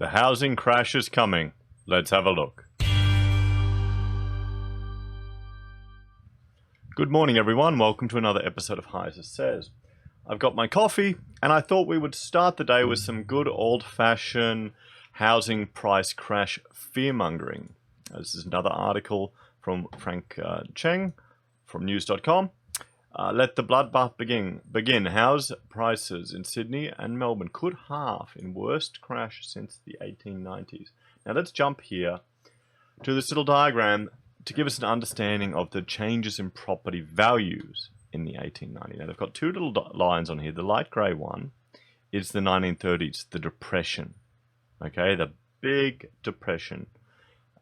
The housing crash is coming. Let's have a look. Good morning, everyone. Welcome to another episode of Heiser Says. I've got my coffee, and I thought we would start the day with some good old-fashioned housing price crash fear-mongering. This is another article from Frank Cheng from news.com. Let the bloodbath begin. House prices in Sydney and Melbourne could halve in worst crash since the 1890s. Now let's jump here to this little diagram to give us an understanding of the changes in property values in the 1890s. Now they've got two little lines on here. The light grey one is the 1930s, the Depression. Okay, the big Depression.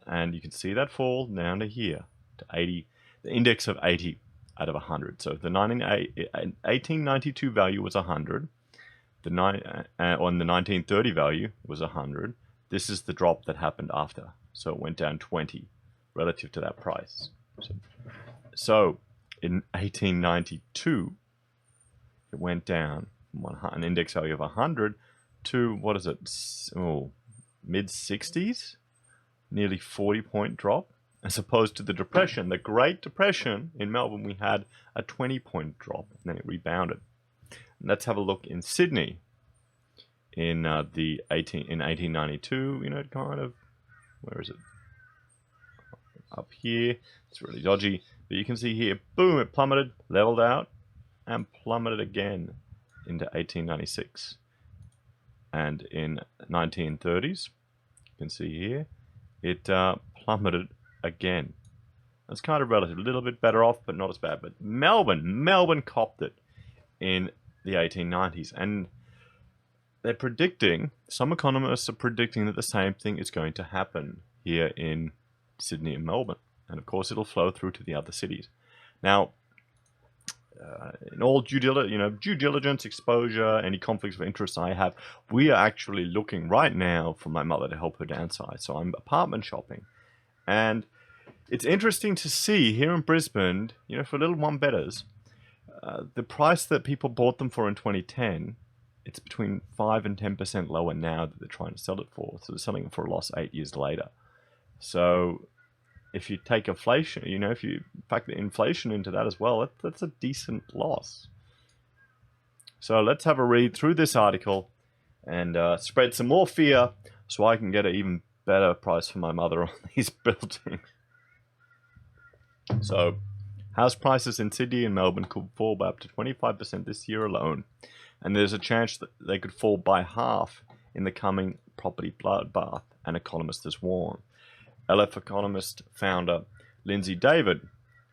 And you can see that fall down to here, to 80, the index of 80 out of 100. So if the 1892 value was 100, on the 1930 value was 100. This is the drop that happened after. So it went down 20 relative to that price. So in 1892, it went down from an index value of 100 to, what is it, mid-60s? Nearly 40-point drop. As opposed to the Depression, the Great Depression in Melbourne, we had a 20-point drop, and then it rebounded. And let's have a look in Sydney in 1892. You know, kind of, where is it? Up here. It's really dodgy, but you can see here, boom, it plummeted, leveled out, and plummeted again into 1896. And in 1930s, you can see here, it plummeted again. It's kind of relative, a little bit better off, but not as bad. But Melbourne copped it in the 1890s, and they're predicting, some economists are predicting that the same thing is going to happen here in Sydney and Melbourne, and of course it'll flow through to the other cities. Now, in all due diligence, exposure, any conflicts of interest I have, we are actually looking right now for my mother to help her downsize. So I'm apartment shopping. And it's interesting to see here in Brisbane, you know, for little one-bedders, the price that people bought them for in 2010, it's between 5 and 10% lower now that they're trying to sell it for. So they're selling it for a loss 8 years later. So if you take inflation, you know, if you factor inflation into that as well, that's a decent loss. So let's have a read through this article and spread some more fear so I can get an even better price for my mother on these buildings. So, house prices in Sydney and Melbourne could fall by up to 25% this year alone, and there's a chance that they could fall by half in the coming property bloodbath, an economist has warned. LF Economist founder Lindsay David,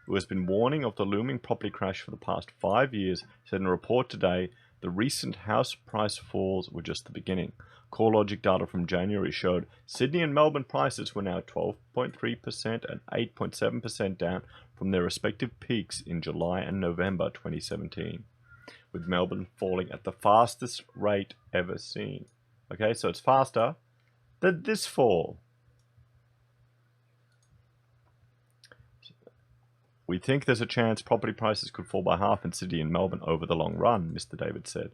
who has been warning of the looming property crash for the past 5 years, said in a report today the recent house price falls were just the beginning. CoreLogic data from January showed Sydney and Melbourne prices were now 12.3% and 8.7% down from their respective peaks in July and November 2017, with Melbourne falling at the fastest rate ever seen. Okay, so it's faster than this fall. We think there's a chance property prices could fall by half in Sydney and Melbourne over the long run, Mr. David said.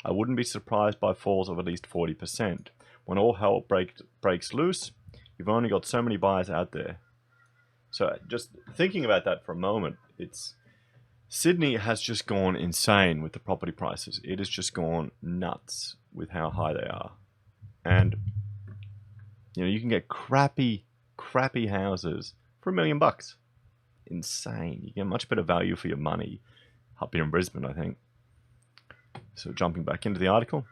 I wouldn't be surprised by falls of at least 40%. When all hell breaks loose, you've only got so many buyers out there. So just thinking about that for a moment, Sydney has just gone insane with the property prices. It has just gone nuts with how high they are. And you know, you can get crappy houses for $1 million. Insane. You get much better value for your money up here in Brisbane, I think. So jumping back into the article,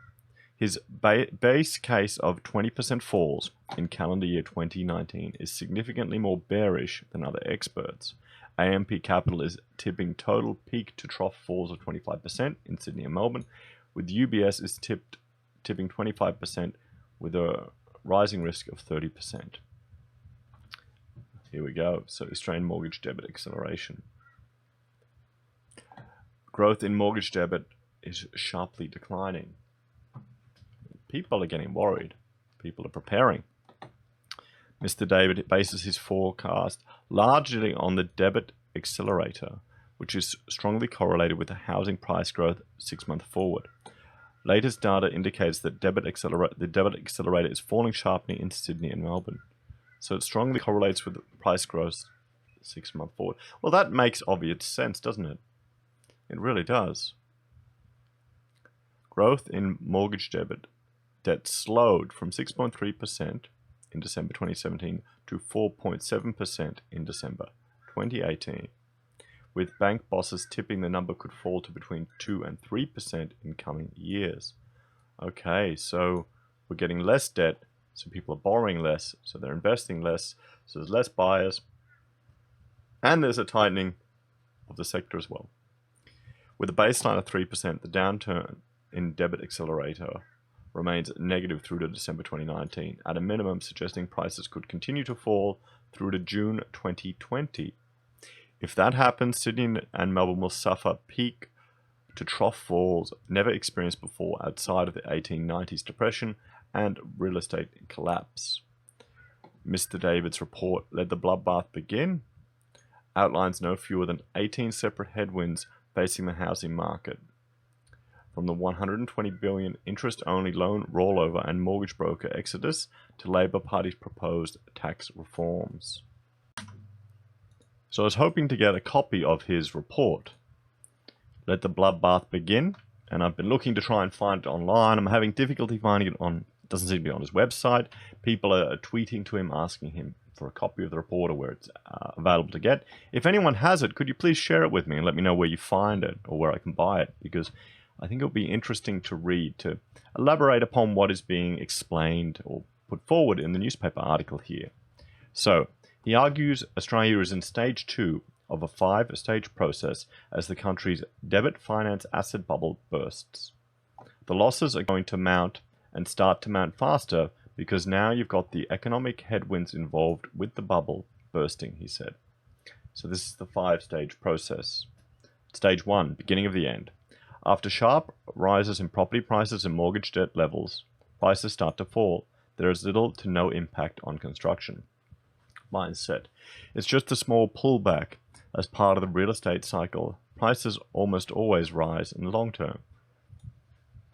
his base case of 20% falls in calendar year 2019 is significantly more bearish than other experts. AMP Capital is tipping total peak to trough falls of 25% in Sydney and Melbourne, with UBS is tipping 25% with a rising risk of 30%. Here we go. So Australian mortgage debit acceleration. Growth in mortgage debit is sharply declining. People are getting worried. People are preparing. Mr. David bases his forecast largely on the debit accelerator, which is strongly correlated with the housing price growth 6 months forward. Latest data indicates that the debit accelerator is falling sharply in Sydney and Melbourne. So it strongly correlates with price growth 6 months forward. Well, that makes obvious sense, doesn't it? It really does. Growth in mortgage debt slowed from 6.3% in December 2017 to 4.7% in December 2018, with bank bosses tipping the number could fall to between 2 and 3% in coming years. Okay, so we're getting less debt, so people are borrowing less, so they're investing less, so there's less buyers, and there's a tightening of the sector as well. With a baseline of 3%, the downturn in debit accelerator remains negative through to December 2019, at a minimum suggesting prices could continue to fall through to June 2020. If that happens, Sydney and Melbourne will suffer peak to trough falls never experienced before outside of the 1890s depression and real estate collapse. Mr. David's report, Let the Bloodbath Begin, outlines no fewer than 18 separate headwinds facing the housing market, from the $120 billion interest-only loan rollover and mortgage broker exodus to Labor Party's proposed tax reforms. So I was hoping to get a copy of his report, Let the Bloodbath Begin, and I've been looking to try and find it online. I'm having difficulty finding it on, it doesn't seem to be on his website. People are tweeting to him asking him for a copy of the report or where it's available to get. If anyone has it, could you please share it with me and let me know where you find it or where I can buy it, because I think it'll be interesting to read, to elaborate upon what is being explained or put forward in the newspaper article here. So, he argues Australia is in stage 2 of a 5-stage process as the country's debit finance asset bubble bursts. The losses are going to mount and start to mount faster because now you've got the economic headwinds involved with the bubble bursting, he said. So this is the 5-stage process. Stage 1, beginning of the end. After sharp rises in property prices and mortgage debt levels, prices start to fall. There is little to no impact on construction. Mindset. It's just a small pullback as part of the real estate cycle. Prices almost always rise in the long term.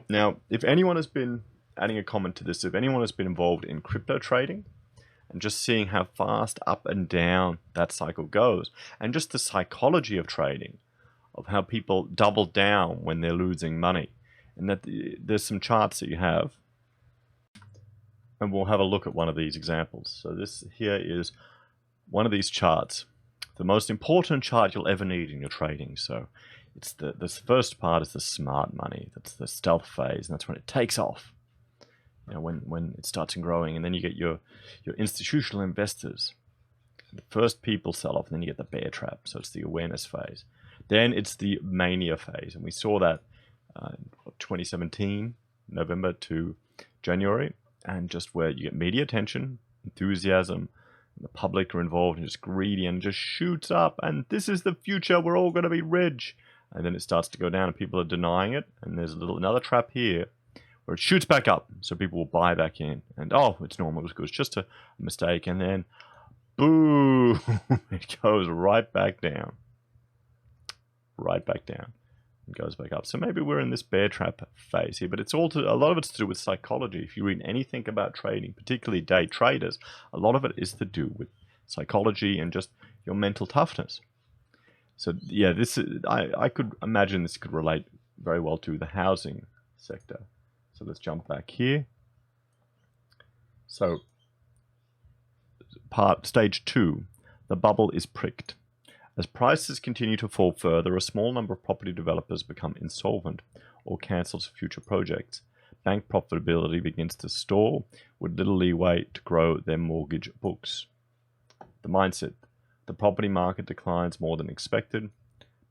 Now, if anyone has been, adding a comment to this, if anyone has been involved in crypto trading and just seeing how fast up and down that cycle goes, and just the psychology of trading, of how people double down when they're losing money, and that there's some charts that you have, and we'll have a look at one of these examples. So this here is one of these charts, the most important chart you'll ever need in your trading. So it's this first part is the smart money, that's the stealth phase, and that's when it takes off, you know, when it starts growing, and then you get your institutional investors. The first people sell off, and then you get the bear trap, so it's the awareness phase. Then it's the mania phase, and we saw that in 2017, November to January, and just where you get media attention, enthusiasm, and the public are involved and just greedy and just shoots up, and this is the future, we're all going to be rich. And then it starts to go down and people are denying it, and there's another trap here where it shoots back up, so people will buy back in, and oh, it's normal, it's just a mistake, and then boom, it goes right back down. Right back down and goes back up. So maybe we're in this bear trap phase here, but it's all a lot of it's to do with psychology. If you read anything about trading, particularly day traders, a lot of it is to do with psychology and just your mental toughness. So yeah, I could imagine this could relate very well to the housing sector. So let's jump back here. So stage 2, the bubble is pricked. As prices continue to fall further, a small number of property developers become insolvent or cancels future projects. Bank profitability begins to stall with little leeway to grow their mortgage books. The mindset. The property market declines more than expected,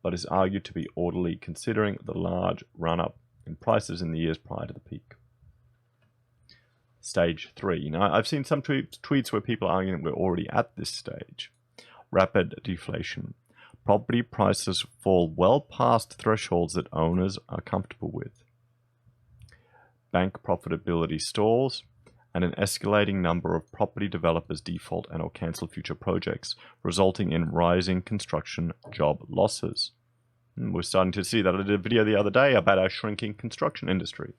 but is argued to be orderly considering the large run-up in prices in the years prior to the peak. Stage 3. Now, I've seen some tweets where people are arguing that we're already at this stage. Rapid deflation. Property prices fall well past thresholds that owners are comfortable with. Bank profitability stalls, and an escalating number of property developers default and or cancel future projects, resulting in rising construction job losses. We're starting to see that. I did a video the other day about our shrinking construction industry.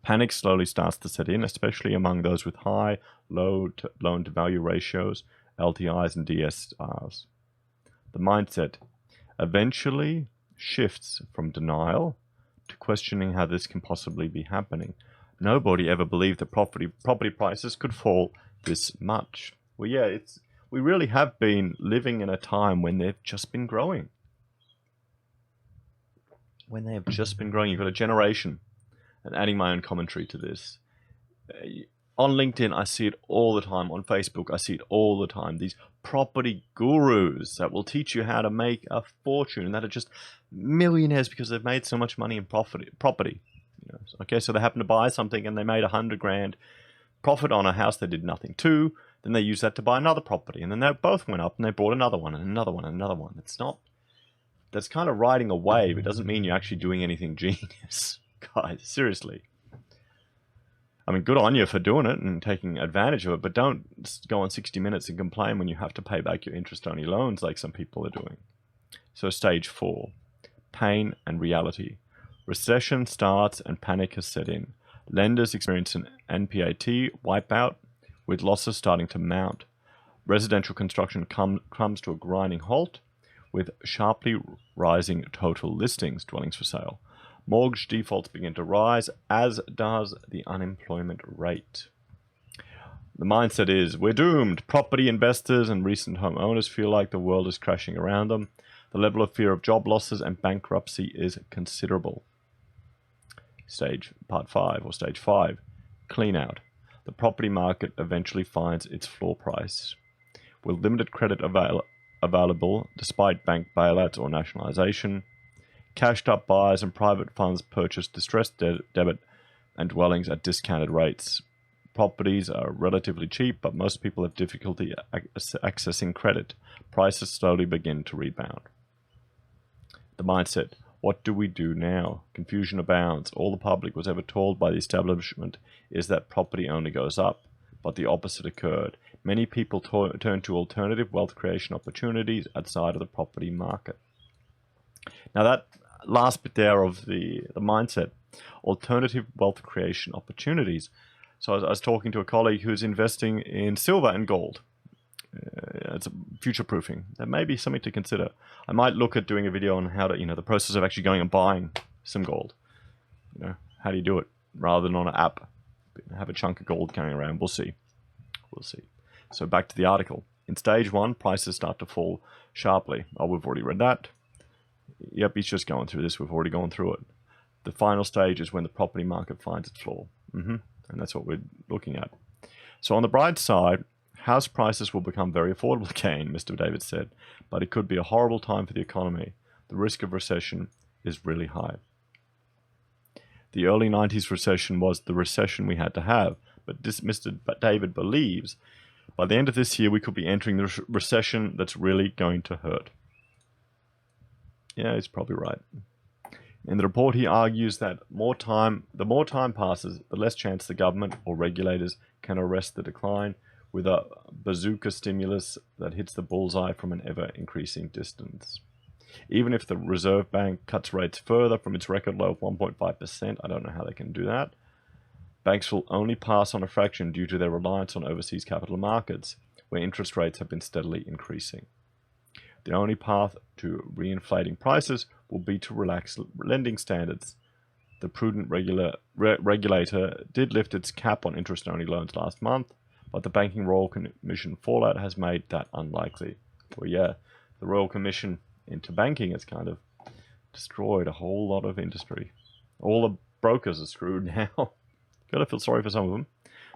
Panic slowly starts to set in, especially among those with high loan-to-value ratios, LTIs and DSRs. The mindset eventually shifts from denial to questioning how this can possibly be happening. Nobody ever believed that property prices could fall this much. Well, yeah, we really have been living in a time when they've just been growing. When they have just been growing, you've got a generation, and adding my own commentary to this. On LinkedIn, I see it all the time. On Facebook, I see it all the time. These property gurus that will teach you how to make a fortune, and that are just millionaires because they've made so much money in property. Okay, so they happen to buy something and they made $100,000 profit on a house they did nothing to. Then they used that to buy another property, and then they both went up and they bought another one and another one and another one. That's kind of riding a wave. It doesn't mean you're actually doing anything genius. Guys, seriously. I mean, good on you for doing it and taking advantage of it, but don't go on 60 Minutes and complain when you have to pay back your interest-only loans like some people are doing. So stage 4, pain and reality. Recession starts and panic has set in. Lenders experience an NPAT wipeout with losses starting to mount. Residential construction comes to a grinding halt with sharply rising total listings, dwellings for sale. Mortgage defaults begin to rise, as does the unemployment rate. The mindset is, we're doomed. Property investors and recent homeowners feel like the world is crashing around them. The level of fear of job losses and bankruptcy is considerable. Stage 5, clean out. The property market eventually finds its floor price. With limited credit available, despite bank bailouts or nationalization, cashed up buyers and private funds purchase distressed debit and dwellings at discounted rates. Properties are relatively cheap, but most people have difficulty accessing credit. Prices slowly begin to rebound. The mindset. What do we do now? Confusion abounds. All the public was ever told by the establishment is that property only goes up, but the opposite occurred. Many people turn to alternative wealth creation opportunities outside of the property market. Now that last bit there of the mindset, alternative wealth creation opportunities. So I was talking to a colleague who's investing in silver and gold. It's future proofing. That may be something to consider. I might look at doing a video on how to, the process of actually going and buying some gold. How do you do it rather than on an app? Have a chunk of gold carrying around. We'll see. So back to the article. In stage 1, prices start to fall sharply. Oh, we've already read that. Yep, he's just going through this. We've already gone through it. The final stage is when the property market finds its floor. And that's what we're looking at. So on the bright side, house prices will become very affordable again, Mr. David said, but it could be a horrible time for the economy. The risk of recession is really high. The early 90s recession was the recession we had to have, but Mr. David believes by the end of this year we could be entering the recession that's really going to hurt. Yeah, he's probably right. In the report, he argues that the more time passes, the less chance the government or regulators can arrest the decline with a bazooka stimulus that hits the bullseye from an ever-increasing distance. Even if the Reserve Bank cuts rates further from its record low of 1.5%, I don't know how they can do that, banks will only pass on a fraction due to their reliance on overseas capital markets, where interest rates have been steadily increasing. The only path to reinflating prices will be to relax lending standards. The prudent regulator did lift its cap on interest-only loans last month, but the Banking Royal Commission fallout has made that unlikely. Well, yeah, the Royal Commission into banking has kind of destroyed a whole lot of industry. All the brokers are screwed now. Gotta feel sorry for some of them.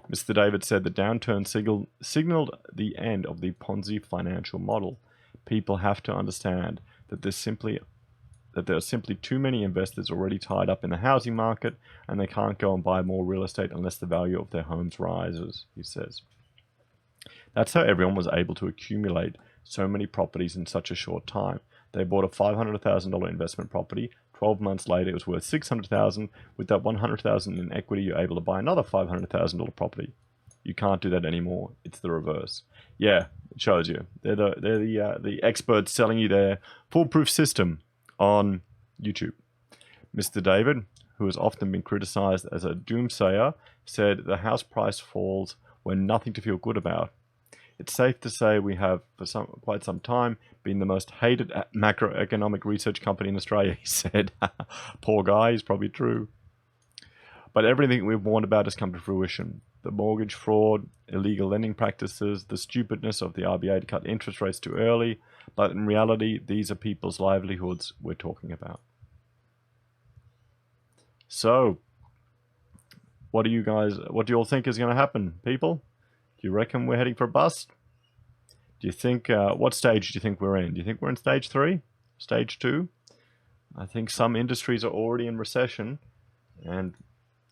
Mr. David said the downturn signaled the end of the Ponzi financial model. People have to understand that there are simply too many investors already tied up in the housing market, and they can't go and buy more real estate unless the value of their homes rises, he says. That's how everyone was able to accumulate so many properties in such a short time. They bought a $500,000 investment property. 12 months later, it was worth $600,000. With that $100,000 in equity, you're able to buy another $500,000 property. You can't do that anymore. It's the reverse. Yeah, it shows you. They're the experts selling you their foolproof system on YouTube. Mr. David, who has often been criticized as a doomsayer, said the house price falls were nothing to feel good about. It's safe to say we have, for quite some time, been the most hated macroeconomic research company in Australia, he said. Poor guy, he's probably true. But everything we've warned about has come to fruition. The mortgage fraud, illegal lending practices, the stupidness of the RBA to cut interest rates too early. But in reality, these are people's livelihoods we're talking about. So, what do you all think is going to happen, people? Do you reckon we're heading for a bust? Do you think, what stage do you think we're in? Do you think we're in stage 3? Stage 2? I think some industries are already in recession. And,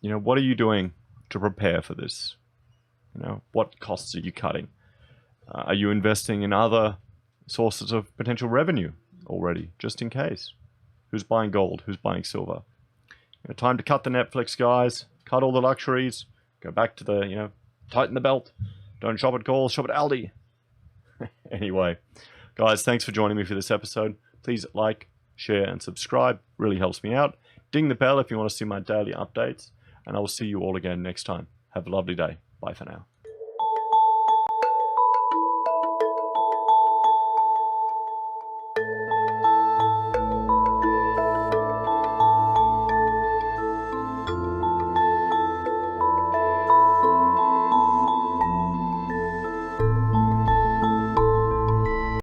what are you doing to prepare for this? What costs are you cutting? Are you investing in other sources of potential revenue already, just in case? Who's buying gold? Who's buying silver? Time to cut the Netflix, guys. Cut all the luxuries. Go back to the, tighten the belt. Don't shop at Coles, shop at Aldi. Anyway, guys, thanks for joining me for this episode. Please like, share, and subscribe. Really helps me out. Ding the bell if you want to see my daily updates. And I will see you all again next time. Have a lovely day. Bye for now.